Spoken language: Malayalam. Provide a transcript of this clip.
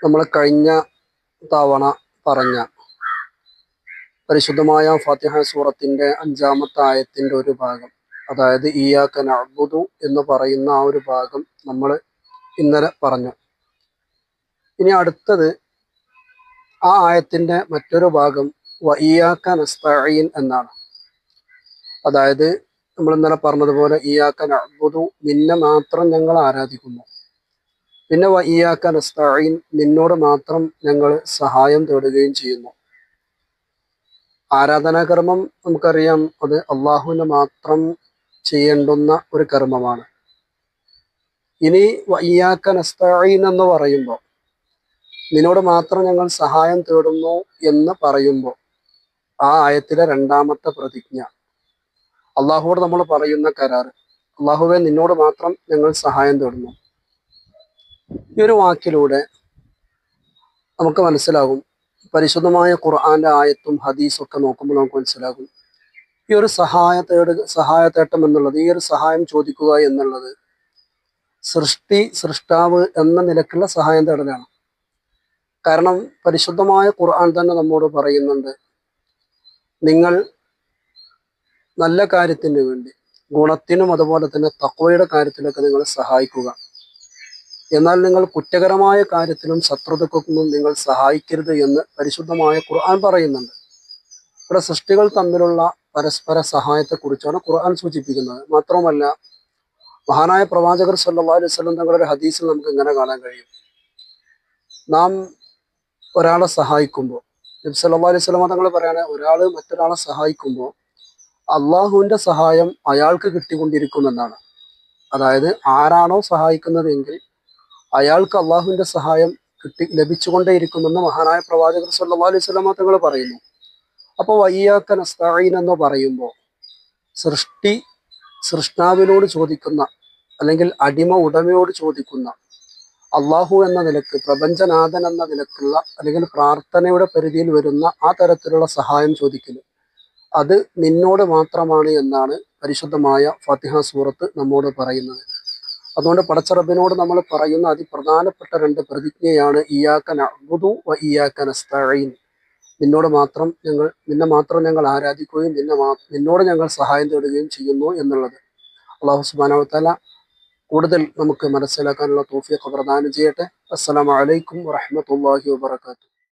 നമ്മൾ കഴിഞ്ഞ തവണ പറഞ്ഞ പരിശുദ്ധമായ ഫാത്തിഹ സൂറത്തിന്റെ 5-ാമത്തെ ആയത്തിന്റെ ഒരു ഭാഗം, അതായത് ഇയ്യാക നഅ്ബുദു എന്ന് പറയുന്ന ആ ഒരു ഭാഗം നമ്മൾ ഇന്നലെ പറഞ്ഞു. ഇനി അടുത്തത് ആ ആയത്തിന്റെ മറ്റൊരു ഭാഗം വ ഇയ്യാക നസ്തഈൻ എന്നാണ്. അതായത് നമ്മൾ ഇന്നലെ പറഞ്ഞതുപോലെ ഇയ്യാക നഅ്ബുദു, നിന്നെ മാത്രം ഞങ്ങൾ ആരാധിക്കുന്നു. പിന്നെ വ ഇയ്യാക നസ്തഈൻ, നിന്നോട് മാത്രം ഞങ്ങൾ സഹായം തേടുകയും ചെയ്യുന്നു. ആരാധനാകർമ്മം നമുക്കറിയാം, അത് അള്ളാഹുവിന് മാത്രം ചെയ്യേണ്ടുന്ന ഒരു കർമ്മമാണ്. ഇനി വ ഇയ്യാക നസ്തഈൻ എന്ന് പറയുമ്പോൾ, നിന്നോട് മാത്രം ഞങ്ങൾ സഹായം തേടുന്നു എന്ന് പറയുമ്പോൾ, ആ ആയത്തിലെ 2-ാമത്തെ പ്രതിജ്ഞ, അള്ളാഹുവോട് നമ്മൾ പറയുന്ന കരാർ, അള്ളാഹുവെ നിന്നോട് മാത്രം ഞങ്ങൾ സഹായം തേടുന്നു. ഈ ഒരു വാക്കിലൂടെ നമുക്ക് മനസ്സിലാകും, പരിശുദ്ധമായ ഖുർആന്റെ ആയത്തും ഹദീസും ഒക്കെ നോക്കുമ്പോൾ നമുക്ക് മനസ്സിലാകും, ഈ ഒരു സഹായത്തേട്ടം എന്നുള്ളത്, ഈ ഒരു സഹായം ചോദിക്കുക എന്നുള്ളത് സൃഷ്ടാവ് എന്ന നിലക്കുള്ള സഹായം തേടലാണ്. കാരണം പരിശുദ്ധമായ ഖുർആൻ തന്നെ നമ്മോട് പറയുന്നുണ്ട്, നിങ്ങൾ നല്ല കാര്യത്തിന് വേണ്ടി, ഗുണത്തിനും അതുപോലെ തന്നെ തഖ്വയുടെ കാര്യത്തിലൊക്കെ നിങ്ങൾ സഹായിക്കുക, എന്നാൽ നിങ്ങൾ കുറ്റകരമായ കാര്യത്തിലും ശത്രുതക്കൊന്നും നിങ്ങൾ സഹായിക്കരുത് എന്ന് പരിശുദ്ധമായ ഖുർആൻ പറയുന്നുണ്ട്. ഇവിടെ സൃഷ്ടികൾ തമ്മിലുള്ള പരസ്പര സഹായത്തെക്കുറിച്ചാണ് ഖുർആൻ സൂചിപ്പിക്കുന്നത്. മാത്രമല്ല, മഹാനായ പ്രവാചകർ സല്ലല്ലാഹു അലൈഹി വസല്ലം തങ്ങളുടെ ഹദീസിൽ നമുക്ക് ഇങ്ങനെ കാണാൻ കഴിയും, നാം ഒരാളെ സഹായിക്കുമ്പോൾ, നബി സല്ലല്ലാഹു അലൈഹി വസല്ലം തങ്ങൾ പറയാണ്, ഒരാൾ മറ്റൊരാളെ സഹായിക്കുമ്പോൾ അള്ളാഹുവിന്റെ സഹായം അയാൾക്ക് കിട്ടിക്കൊണ്ടിരിക്കുമെന്നാണ്. അതായത് ആരാണോ സഹായിക്കുന്നതെങ്കിൽ അയാൾക്ക് അള്ളാഹുവിന്റെ സഹായം ലഭിച്ചുകൊണ്ടേയിരിക്കുമെന്ന് മഹാനായ പ്രവാചകർ സല്ലല്ലാഹു അലൈഹി വസല്ലം തങ്ങൾ പറയുന്നു. അപ്പോൾ വ ഇയ്യാക നസ്തഈൻ എന്ന് പറയുമ്പോൾ, സൃഷ്ടാവിനോട് ചോദിക്കുന്ന, അല്ലെങ്കിൽ അടിമ ഉടമയോട് ചോദിക്കുന്ന, അള്ളാഹു എന്ന നിലക്ക്, പ്രപഞ്ചനാഥൻ എന്ന നിലക്കുള്ള, അല്ലെങ്കിൽ പ്രാർത്ഥനയുടെ പരിധിയിൽ വരുന്ന ആ തരത്തിലുള്ള സഹായം ചോദിക്കൽ, അത് നിന്നോട് മാത്രമാണ് എന്നാണ് പരിശുദ്ധമായ ഫാത്തിഹ സൂറത്ത് നമ്മോട് പറയുന്നത്. അതുകൊണ്ട് പടച്ച റബ്ബിനോട് നമ്മൾ പറയുന്ന അതിപ്രധാനപ്പെട്ട 2 പ്രതിജ്ഞയാണ് ഇയ്യാക നഅ്ബുദു വ ഇയ്യാക നസ്തഈൻ. നിന്നെ മാത്രം ഞങ്ങൾ ആരാധിക്കുകയും നിന്നോട് ഞങ്ങൾ സഹായം തേടുകയും ചെയ്യുന്നു എന്നുള്ളത്. അല്ലാഹു സുബ്ഹാനഹു വ തആല കൂടുതൽ നമുക്ക് മനസ്സിലാക്കാനുള്ള തൗഫീഖ് പ്രദാനം ചെയ്യട്ടെ. അസ്സലാമു അലൈക്കും വറഹ്മത്തുള്ളാഹി വബറകാതുഹു.